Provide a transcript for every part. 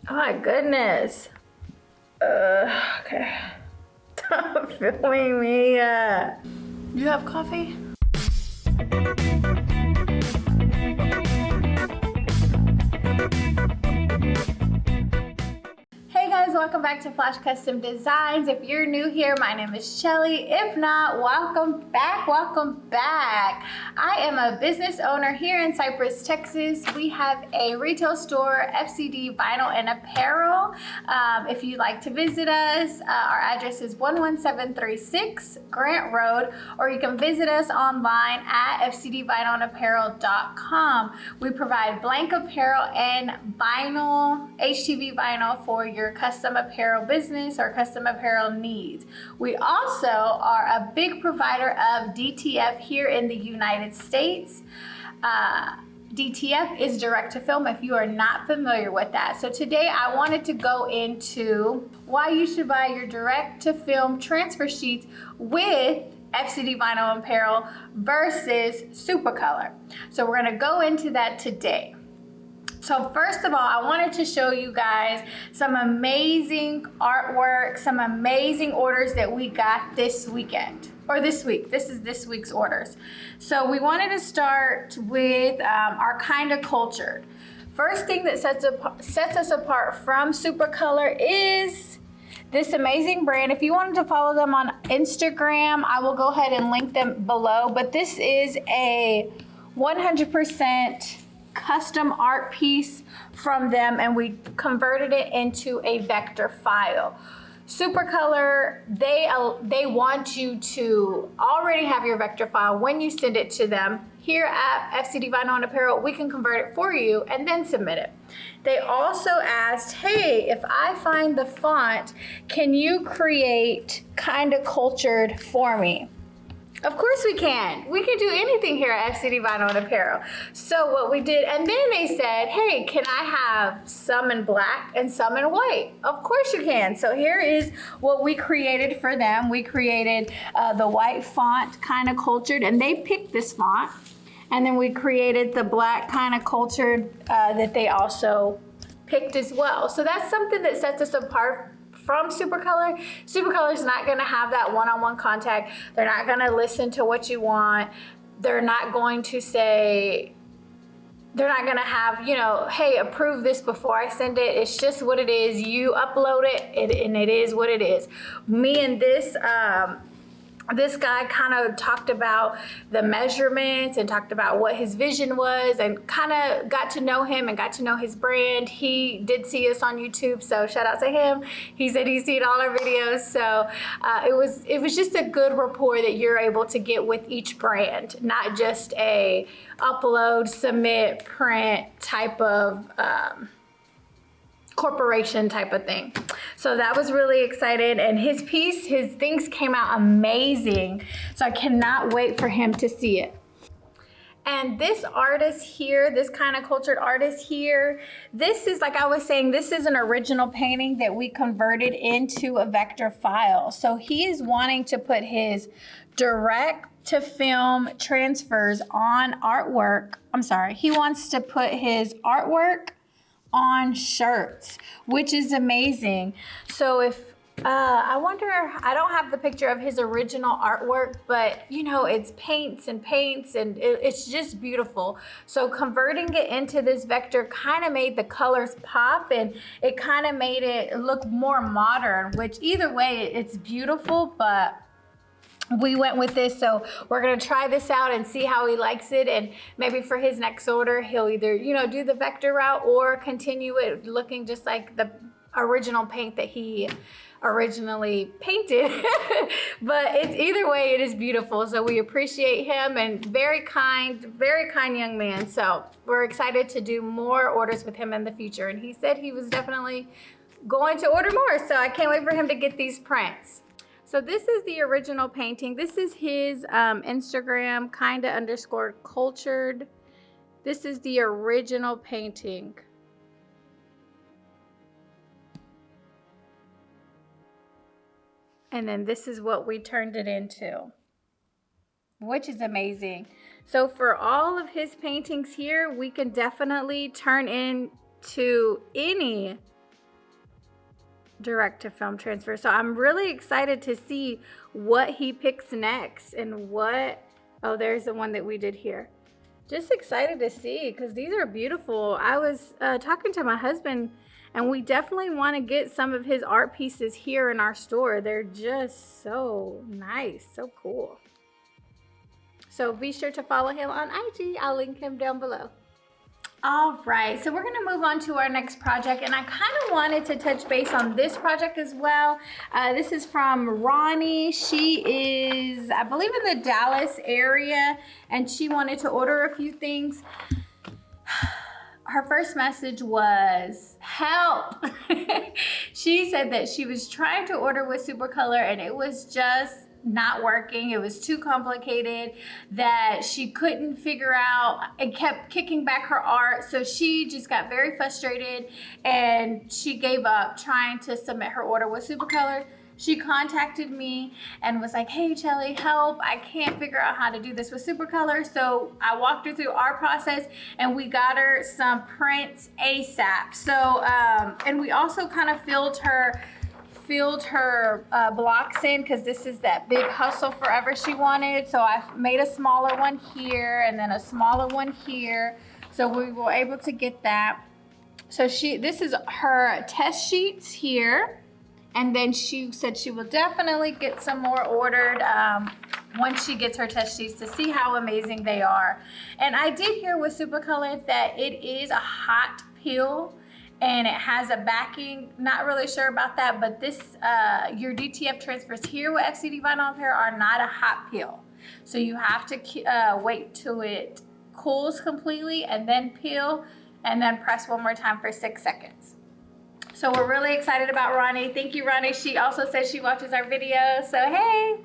Oh my goodness. Okay. Stop filming me. Do you have coffee? Hey guys, welcome back to Flash Custom Designs. If you're new here, my name is Shelly. If not, welcome back, welcome back. I am a business owner here in Cypress, Texas. We have a retail store, FCD Vinyl and Apparel. If you'd like to visit us, our address is 11736 Grant Road, or you can visit us online at fcdvinylandapparel.com. We provide blank apparel and vinyl, HTV vinyl for your custom apparel business or custom apparel needs. We also are a big provider of DTF here in the United States. DTF is direct to film if you are not familiar with that. So today I wanted to go into why you should buy your direct to film transfer sheets with FCD Vinyl Apparel versus Supacolor. So we're gonna go into that today. So first of all, I wanted to show you guys some amazing artwork, some amazing orders that we got this weekend, or this week. This is this week's orders. So we wanted to start with our Kinda Cultured. First thing that sets us apart from Supacolor is this amazing brand. If you wanted to follow them on Instagram, I will go ahead and link them below, but this is a 100% custom art piece from them, and we converted it into a vector file. Supacolor, they want you to already have your vector file when you send it to them. Here at FCD Vinyl and Apparel, we can convert it for you and then submit it. They also asked, hey, if I find the font, can you create Kinda Cultured for me? Of course we can. We can do anything here at FCD Vinyl and Apparel. So what we did, and then they said, hey, can I have some in black and some in white? Of course you can. So here is what we created for them. We created the white font, Kinda Cultured, and they picked this font. And then we created the black Kinda Cultured that they also picked as well. So that's something that sets us apart from Supacolor. Supacolor is not going to have that one-on-one contact. They're not going to listen to what you want. They're not going to say, they're not going to have, you know, hey, approve this before I send it. It's just what it is. You upload it, and it is what it is. Me and this guy kind of talked about the measurements and talked about what his vision was, and kind of got to know him and got to know his brand. He did see us on YouTube, so shout out to him. He said he's seen all our videos, so it was just a good rapport that you're able to get with each brand, not just a upload, submit, print type of corporation type of thing. So that was really excited, and his things came out amazing. So I cannot wait for him to see it. And this artist here, this Kinda Cultured artist here, this is, like I was saying, this is an original painting that we converted into a vector file. So he is wanting to put his direct to film transfers on artwork. He wants to put his artwork on shirts, which is amazing. So if I wonder, I don't have the picture of his original artwork, but you know, it's paints and it's just beautiful. So converting it into this vector kind of made the colors pop, and it kind of made it look more modern, which either way it's beautiful, but we went with this. So we're going to try this out and see how he likes it, and maybe for his next order he'll either, you know, do the vector route or continue it looking just like the original paint that he originally painted. But it's either way, it is beautiful. So we appreciate him, and very kind young man. So we're excited to do more orders with him in the future, and he said he was definitely going to order more. So I can't wait for him to get these prints. So this is the original painting. This is his Instagram, kinda_cultured. This is the original painting. And then this is what we turned it into, which is amazing. So for all of his paintings here, we can definitely turn into any direct to film transfer. So I'm really excited to see what he picks next and what, oh, there's the one that we did here. Just excited to see, because these are beautiful. I was talking to my husband, and we definitely want to get some of his art pieces here in our store. They're just so nice, so cool. So be sure to follow him on IG. I'll link him down below. All right, so we're gonna move on to our next project, and I kind of wanted to touch base on this project as well. This is from Ronnie. She is, I believe, in the Dallas area, and she wanted to order a few things. Her first message was, help. She said that she was trying to order with Supacolor, and it was just not working. It was too complicated, that she couldn't figure out. It kept kicking back her art, so she just got very frustrated and she gave up trying to submit her order with Supacolor. She contacted me and was like, hey Shelly, help, I can't figure out how to do this with Supacolor. So I walked her through our process, and we got her some prints ASAP. So and we also kind of filled her blocks in, because this is that big hustle forever she wanted. So I made a smaller one here and then a smaller one here, so we were able to get that. So this is her test sheets here, and then she said she will definitely get some more ordered once she gets her test sheets to see how amazing they are. And I did hear with Supacolor that it is a hot peel, and it has a backing. Not really sure about that, but this your DTF transfers here with FCD Vinyl Apparel are not a hot peel. So you have to wait till it cools completely and then peel, and then press one more time for 6 seconds. So we're really excited about Ronnie. Thank you, Ronnie. She also says she watches our videos, so hey.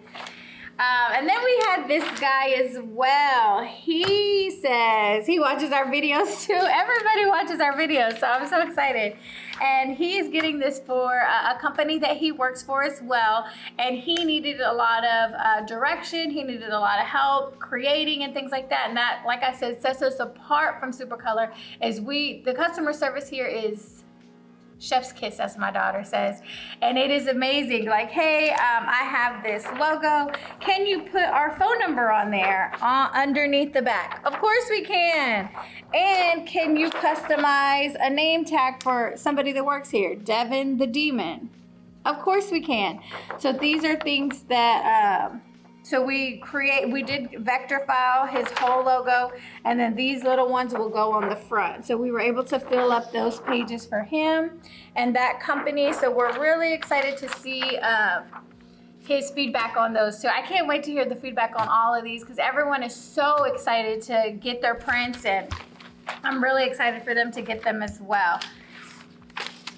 And then we had this guy as well. He says he watches our videos too. Everybody watches our videos, so I'm so excited. And he's getting this for a company that he works for as well. And he needed a lot of direction. He needed a lot of help creating and things like that. And that, like I said, sets us apart from Supacolor. Is the customer service here is chef's kiss, as my daughter says, and it is amazing. Like, hey, I have this logo, can you put our phone number on there underneath the back? Of course we can. And can you customize a name tag for somebody that works here, Devin the Demon? Of course we can. So these are things that so we did vector file his whole logo, and then these little ones will go on the front. So we were able to fill up those pages for him and that company. So we're really excited to see his feedback on those. So I can't wait to hear the feedback on all of these, because everyone is so excited to get their prints, and I'm really excited for them to get them as well.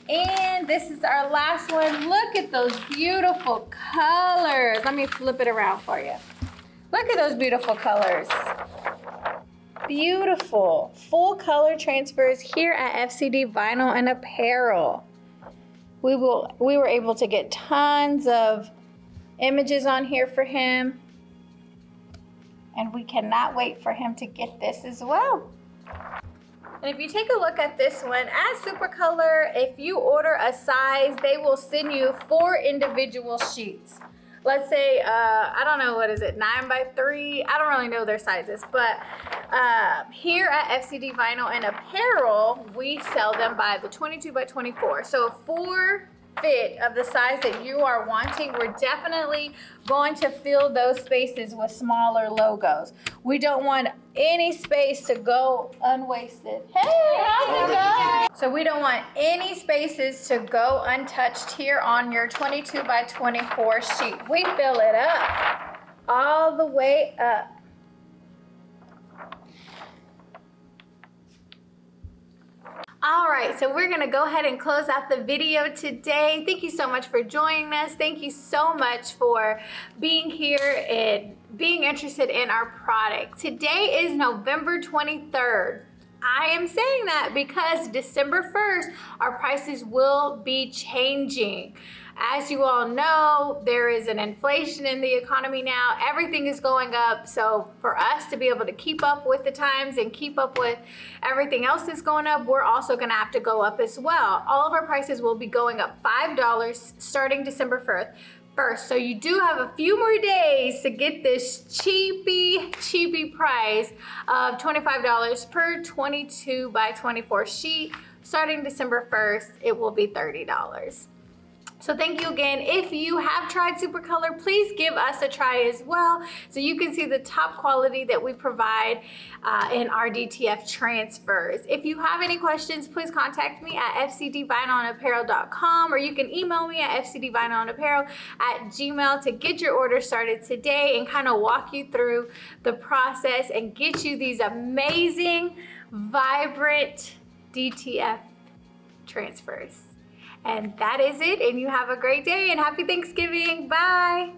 And this is our last one. Look at those beautiful colors. Let me flip it around for you. Look at those beautiful colors. Beautiful. Full color transfers here at FCD Vinyl and Apparel. We were able to get tons of images on here for him. And we cannot wait for him to get this as well. And if you take a look at this one, at Supacolor, if you order a size, they will send you 4 individual sheets. Let's say, I don't know, what is it, 9x3? I don't really know their sizes, but here at FCD Vinyl and Apparel, we sell them by the 22x24. So 4 fit of the size that you are wanting. We're definitely going to fill those spaces with smaller logos. We don't want any space to go unwasted. Hey, how's it going? So we don't want any spaces to go untouched here on your 22x24 sheet. We fill it up all the way up. All right, so we're gonna go ahead and close out the video today. Thank you so much for joining us. Thank you so much for being here and being interested in our product. Today is November 23rd. I am saying that because December 1st, our prices will be changing. As you all know, there is an inflation in the economy now. Everything is going up. So for us to be able to keep up with the times and keep up with everything else that's going up, we're also gonna have to go up as well. All of our prices will be going up $5 starting December 1st. So you do have a few more days to get this cheapy price of $25 per 22 by 24 sheet. Starting December 1st, it will be $30. So thank you again. If you have tried Supacolor, please give us a try as well, so you can see the top quality that we provide in our DTF transfers. If you have any questions, please contact me at fcdvinylapparel.com, or you can email me at fcdvinylapparel@gmail to get your order started today and kind of walk you through the process and get you these amazing, vibrant DTF transfers. And that is it, and you have a great day and happy Thanksgiving. Bye.